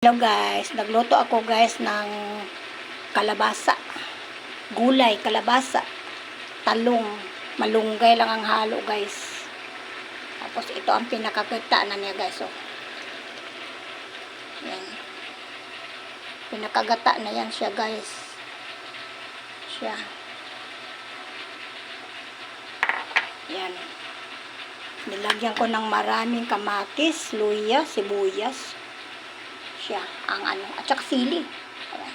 Hello guys, nagluto ako guys ng kalabasa, gulay, kalabasa, talong, malunggay lang ang halo guys. Tapos ito ang pinakagata na niya guys. Oh. Yan. Pinakagata na yan siya guys. Siya. Yan. Nilagyan ko ng maraming kamatis, luya, sibuyas. Siya, ang at saka sili. Ayan.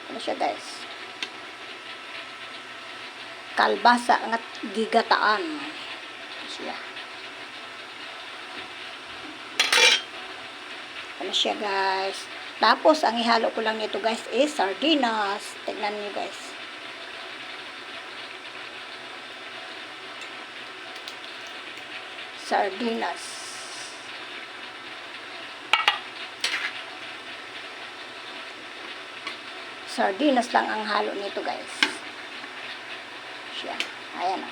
Ano siya guys? Kalbasa at gigataan. Siya. Ano siya guys? Tapos, ang ihalo ko lang nito guys is sardinas. Tignan niyo guys. Sardinas. Sardinas lang ang halo nito guys. Siya. Ayan o.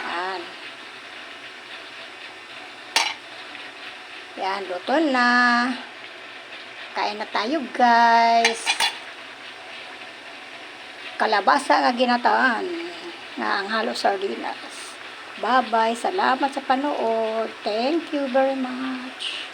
Ayan. Yan, luto na. Kain na tayo guys. Kalabasa nga ginataan na ang halo sardinas. Bye-bye. Salamat sa panood. Thank you very much.